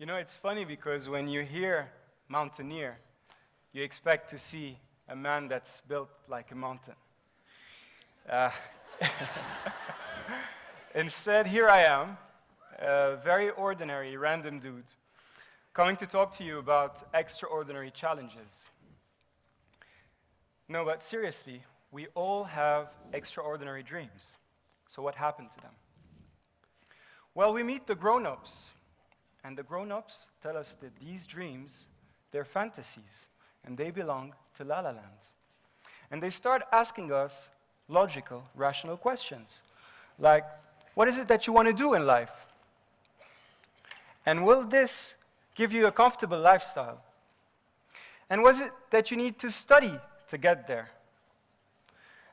You know, it's funny because when you hear mountaineer, you expect to see a man that's built like a mountain. Instead, here I am, a very ordinary, random dude, coming to talk to you about extraordinary challenges. No, but seriously, we all have extraordinary dreams. So what happened to them? Well, we meet the grown-ups, and the grown-ups tell us that these dreams, they're fantasies, and they belong to La La Land. And they start asking us logical, rational questions, like, what is it that you want to do in life? And will this give you a comfortable lifestyle? And what is it that you need to study to get there?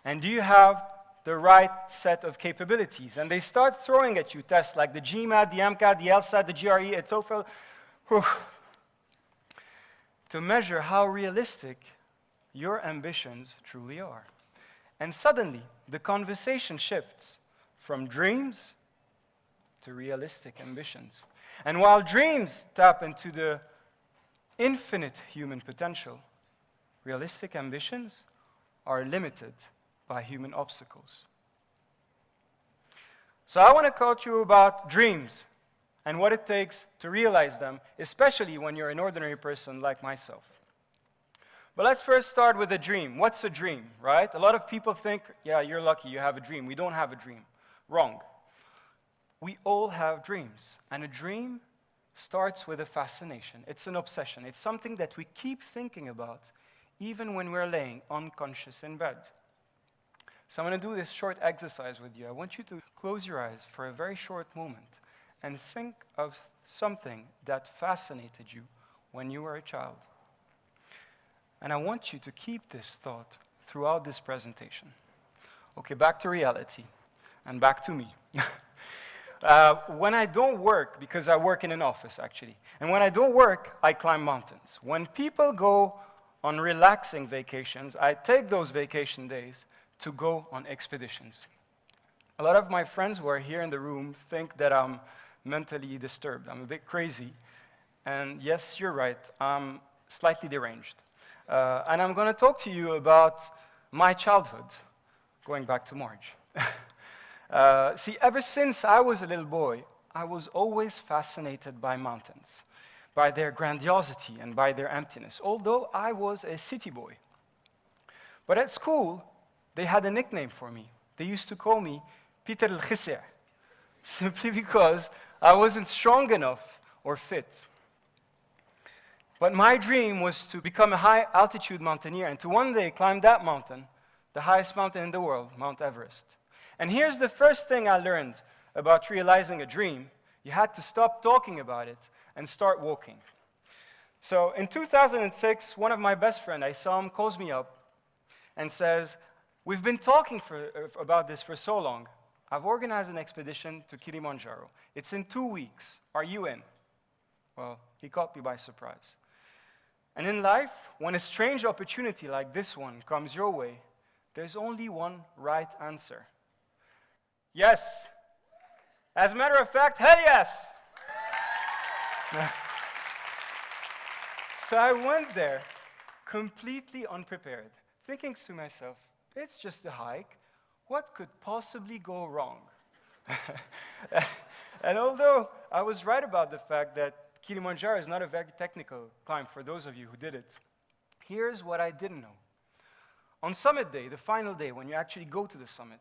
And do you have the right set of capabilities? And they start throwing at you tests like the GMAT, the MCAT, the LSAT, the GRE, the TOEFL, to measure how realistic your ambitions truly are. And suddenly, the conversation shifts from dreams to realistic ambitions. And while dreams tap into the infinite human potential, realistic ambitions are limited by human obstacles. So I want to talk to you about dreams and what it takes to realize them, especially when you're an ordinary person like myself. But let's first start with a dream. What's a dream, right? A lot of people think, yeah, you're lucky, you have a dream. We don't have a dream. Wrong. We all have dreams. And a dream starts with a fascination. It's an obsession. It's something that we keep thinking about even when we're laying unconscious in bed. So I'm going to do this short exercise with you. I want you to close your eyes for a very short moment and think of something that fascinated you when you were a child. And I want you to keep this thought throughout this presentation. Okay, back to reality and back to me. When I don't work, because I work in an office actually, and when I don't work, I climb mountains. When people go on relaxing vacations, I take those vacation days to go on expeditions. A lot of my friends who are here in the room think that I'm mentally disturbed. I'm a bit crazy. And yes, you're right, I'm slightly deranged. And I'm going to talk to you about my childhood, going back to March. See, ever since I was a little boy, I was always fascinated by mountains, by their grandiosity and by their emptiness, although I was a city boy. But at school, they had a nickname for me. They used to call me Peter el-Khisir, simply because I wasn't strong enough or fit. But my dream was to become a high-altitude mountaineer and to one day climb that mountain, the highest mountain in the world, Mount Everest. And here's the first thing I learned about realizing a dream. You had to stop talking about it and start walking. So in 2006, one of my best friends, I saw him, calls me up and says, we've been talking about this for so long. I've organized an expedition to Kilimanjaro. It's in 2 weeks. Are you in? Well, he caught me by surprise. And in life, when a strange opportunity like this one comes your way, there's only one right answer. Yes. As a matter of fact, hell yes. So I went there completely unprepared, thinking to myself, it's just a hike. What could possibly go wrong? And although I was right about the fact that Kilimanjaro is not a very technical climb for those of you who did it, here's what I didn't know. On summit day, the final day, when you actually go to the summit,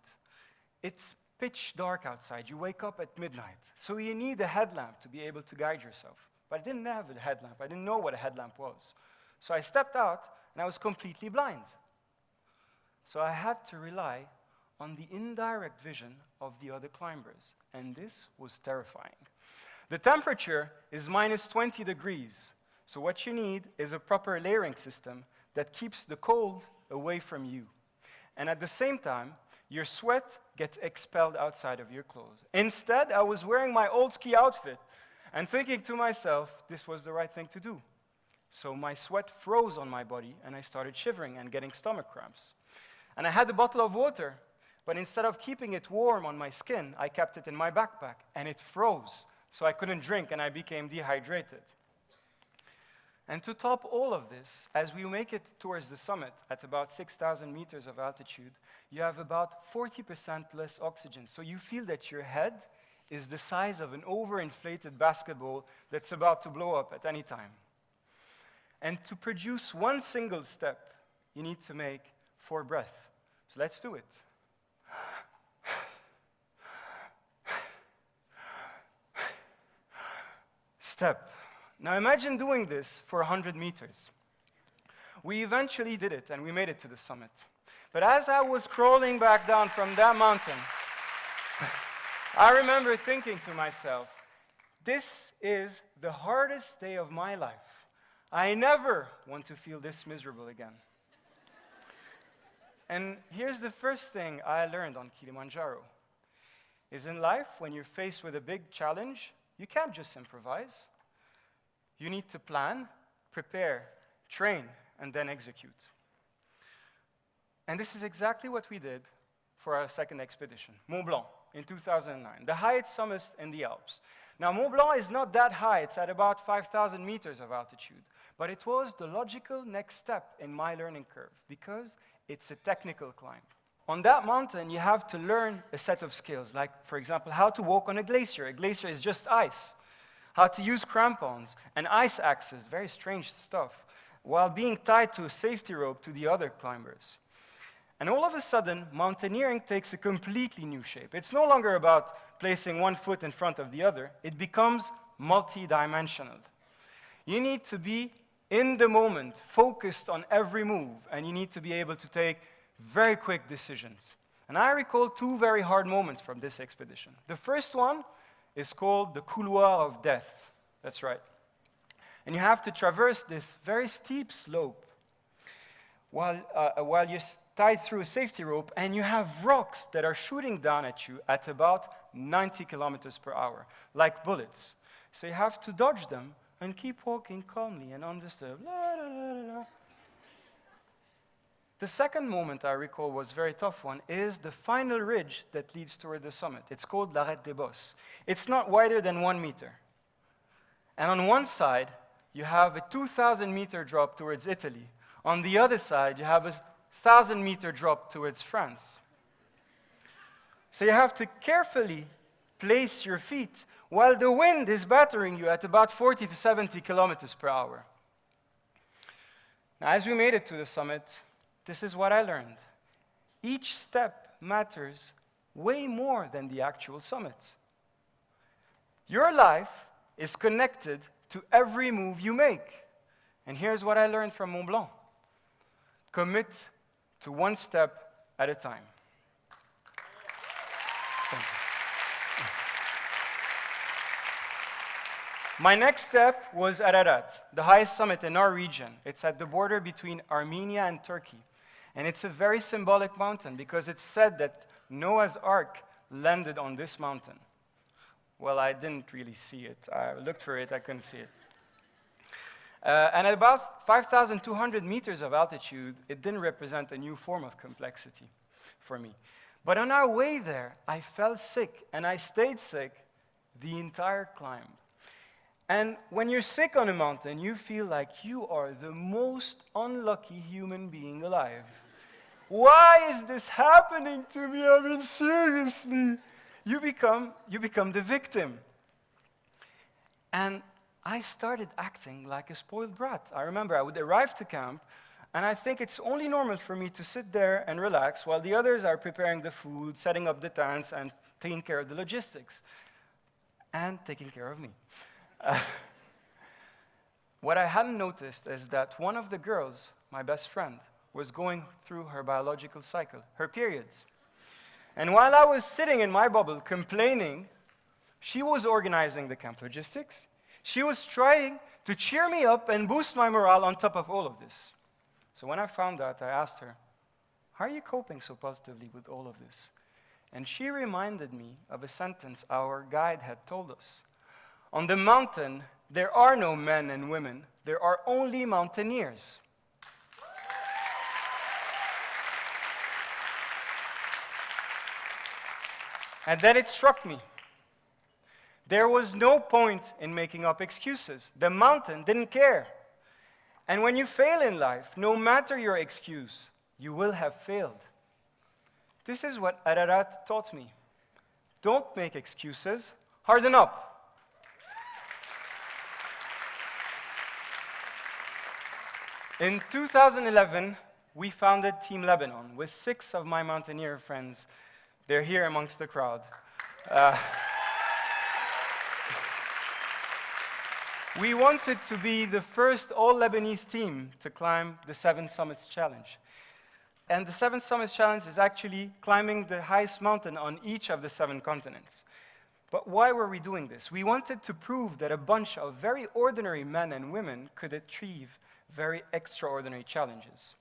it's pitch dark outside. You wake up at midnight. So you need a headlamp to be able to guide yourself. But I didn't have a headlamp. I didn't know what a headlamp was. So I stepped out, and I was completely blind. So I had to rely on the indirect vision of the other climbers. And this was terrifying. The temperature is minus 20 degrees. So what you need is a proper layering system that keeps the cold away from you. And at the same time, your sweat gets expelled outside of your clothes. Instead, I was wearing my old ski outfit and thinking to myself, this was the right thing to do. So my sweat froze on my body, and I started shivering and getting stomach cramps. And I had a bottle of water, but instead of keeping it warm on my skin, I kept it in my backpack, and it froze. So I couldn't drink and I became dehydrated. And to top all of this, as we make it towards the summit at about 6,000 meters of altitude, you have about 40% less oxygen. So you feel that your head is the size of an overinflated basketball that's about to blow up at any time. And to produce one single step, you need to make 4 breaths. So let's do it. Step. Now imagine doing this for 100 meters. We eventually did it, and we made it to the summit. But as I was crawling back down from that mountain, I remember thinking to myself, this is the hardest day of my life. I never want to feel this miserable again. And here's the first thing I learned on Kilimanjaro, is in life, when you're faced with a big challenge, you can't just improvise. You need to plan, prepare, train, and then execute. And this is exactly what we did for our second expedition, Mont Blanc, in 2009, the highest summit in the Alps. Now, Mont Blanc is not that high. It's at about 5,000 meters of altitude. But it was the logical next step in my learning curve, because it's a technical climb. On that mountain, you have to learn a set of skills, like, for example, how to walk on a glacier. A glacier is just ice. How to use crampons and ice axes, very strange stuff, while being tied to a safety rope to the other climbers. And all of a sudden, mountaineering takes a completely new shape. It's no longer about placing one foot in front of the other. It becomes multi-dimensional. You need to be in the moment, focused on every move, and you need to be able to take very quick decisions. And I recall 2 very hard moments from this expedition. The first one is called the couloir of death. That's right. And you have to traverse this very steep slope while you're tied through a safety rope, and you have rocks that are shooting down at you at about 90 kilometers per hour, like bullets. So you have to dodge them and keep walking calmly and undisturbed. La, la, la, la, la. The second moment I recall was a very tough one, is the final ridge that leads toward the summit. It's called l'Arret des Bosses. It's not wider than 1 meter. And on one side, you have a 2,000 meter drop towards Italy. On the other side, you have a 1,000 meter drop towards France. So you have to carefully place your feet while the wind is battering you at about 40 to 70 kilometers per hour. Now, as we made it to the summit, this is what I learned. Each step matters way more than the actual summit. Your life is connected to every move you make. And here's what I learned from Mont Blanc. Commit to 1 step at a time. Thank you. My next step was Ararat, the highest summit in our region. It's at the border between Armenia and Turkey. And it's a very symbolic mountain because it's said that Noah's Ark landed on this mountain. Well, I didn't really see it. I looked for it, I couldn't see it. And at about 5,200 meters of altitude, it didn't represent a new form of complexity for me. But on our way there, I fell sick, and I stayed sick the entire climb. And when you're sick on a mountain, you feel like you are the most unlucky human being alive. Why is this happening to me? I mean, seriously. You become the victim. And I started acting like a spoiled brat. I remember I would arrive to camp, and I think it's only normal for me to sit there and relax while the others are preparing the food, setting up the tents, and taking care of the logistics. And taking care of me. What I hadn't noticed is that one of the girls, my best friend, was going through her biological cycle, her periods. And while I was sitting in my bubble complaining, she was organizing the camp logistics. She was trying to cheer me up and boost my morale on top of all of this. So when I found out, I asked her, "How are you coping so positively with all of this?" And she reminded me of a sentence our guide had told us. On the mountain, there are no men and women. There are only mountaineers. And then it struck me. There was no point in making up excuses. The mountain didn't care. And when you fail in life, no matter your excuse, you will have failed. This is what Ararat taught me. Don't make excuses. Harden up. In 2011, we founded TEAM Lebanon with 6 of my Mountaineer friends. They're here amongst the crowd. We wanted to be the first all-Lebanese team to climb the 7 Summits Challenge. And the 7 Summits Challenge is actually climbing the highest mountain on each of the 7 continents. But why were we doing this? We wanted to prove that a bunch of very ordinary men and women could achieve very extraordinary challenges.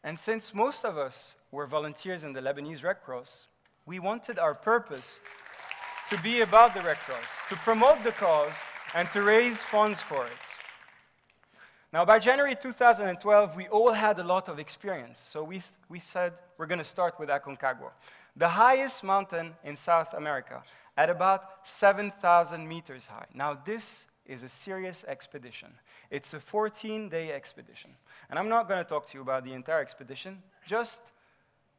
And since most of us were volunteers in the Lebanese Red Cross, we wanted our purpose to be about the Red Cross, to promote the cause, and to raise funds for it. Now, by January 2012, we all had a lot of experience. So we said we're going to start with Aconcagua, the highest mountain in South America, at about 7,000 meters high. Now, this is a serious expedition. It's a 14-day expedition. And I'm not going to talk to you about the entire expedition, just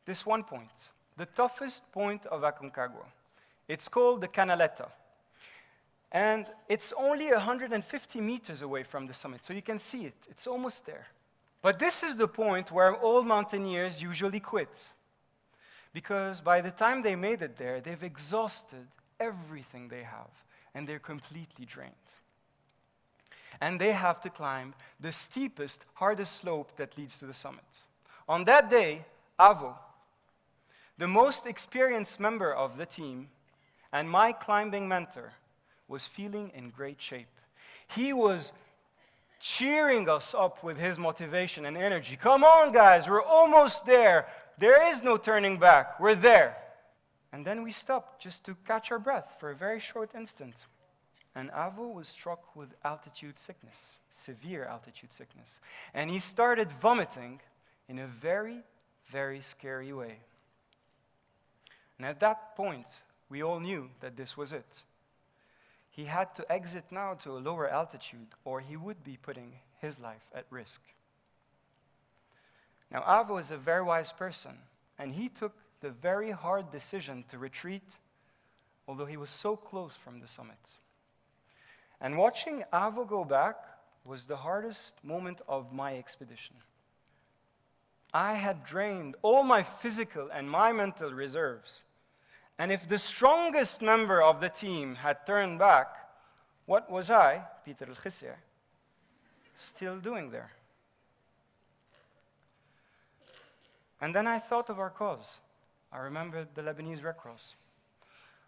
this one point, the toughest point of Aconcagua. It's called the Canaleta. And it's only 150 meters away from the summit, so you can see it. It's almost there. But this is the point where all mountaineers usually quit. Because by the time they made it there, they've exhausted everything they have, and they're completely drained. And they have to climb the steepest, hardest slope that leads to the summit. On that day, Avo, the most experienced member of the team, and my climbing mentor, was feeling in great shape. He was cheering us up with his motivation and energy. Come on, guys, we're almost there. There is no turning back. We're there. And then we stopped just to catch our breath for a very short instant. And Avo was struck with altitude sickness, severe altitude sickness. And he started vomiting in a very, very scary way. And at that point, we all knew that this was it. He had to exit now to a lower altitude, or he would be putting his life at risk. Now, Avo is a very wise person, and he took the very hard decision to retreat, although he was so close from the summit. And watching Avo go back was the hardest moment of my expedition. I had drained all my physical and my mental reserves. And if the strongest member of the team had turned back, what was I, Peter El-Khisser, still doing there? And then I thought of our cause. I remembered the Lebanese Red Cross.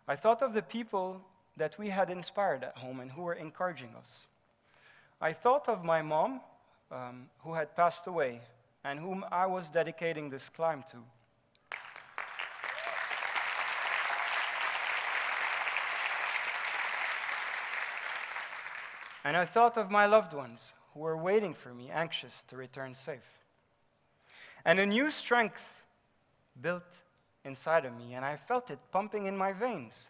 I thought of the people that we had inspired at home and who were encouraging us. I thought of my mom, who had passed away, and whom I was dedicating this climb to. And I thought of my loved ones who were waiting for me, anxious to return safe. And a new strength built inside of me, and I felt it pumping in my veins,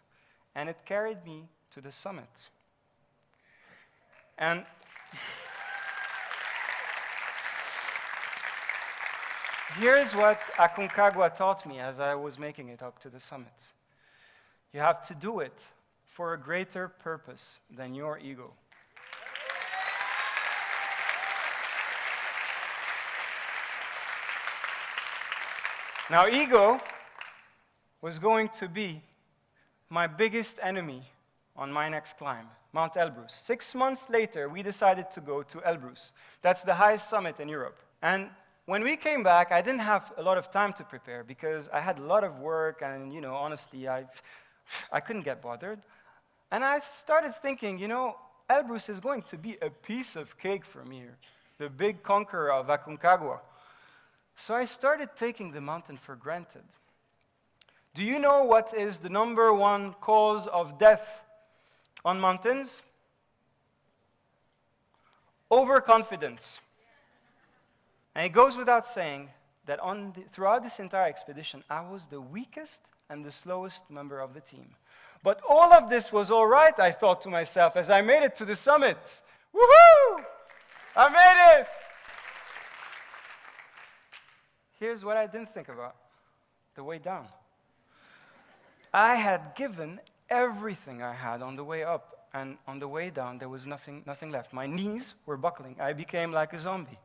and it carried me to the summit. And here's what Aconcagua taught me as I was making it up to the summit. You have to do it for a greater purpose than your ego. Now, ego was going to be my biggest enemy on my next climb, Mount Elbrus. 6 months later, we decided to go to Elbrus. That's the highest summit in Europe. And when we came back, I didn't have a lot of time to prepare because I had a lot of work and, honestly, I couldn't get bothered. And I started thinking, Elbrus is going to be a piece of cake for me, the big conqueror of Aconcagua. So I started taking the mountain for granted. Do you know what is the #1 cause of death on mountains? Overconfidence. And it goes without saying that throughout this entire expedition, I was the weakest and the slowest member of the team. But all of this was all right, I thought to myself, as I made it to the summit. Woohoo! I made it! Here's what I didn't think about: the way down. I had given everything I had on the way up, and on the way down, there was nothing left. My knees were buckling. I became like a zombie.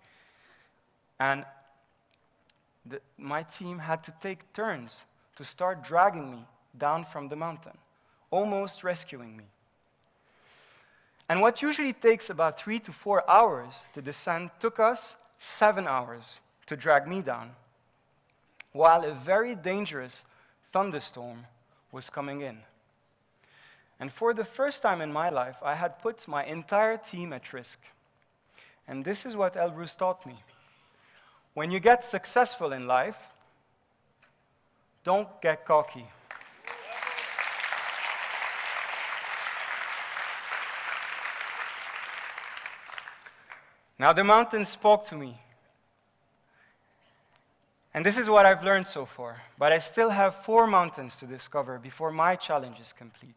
And my team had to take turns to start dragging me down from the mountain, almost rescuing me. And what usually takes about 3 to 4 hours to descend took us 7 hours to drag me down, while a very dangerous thunderstorm was coming in. And for the first time in my life, I had put my entire team at risk. And this is what Elbrus taught me. When you get successful in life, don't get cocky. Now, the mountain spoke to me. And this is what I've learned so far. But I still have 4 mountains to discover before my challenge is complete.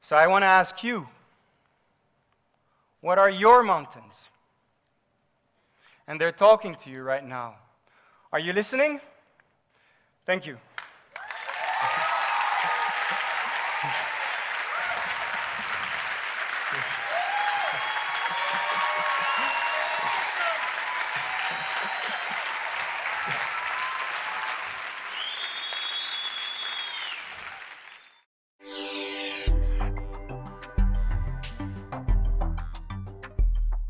So I want to ask you, what are your mountains? And they're talking to you right now. Are you listening? Thank you.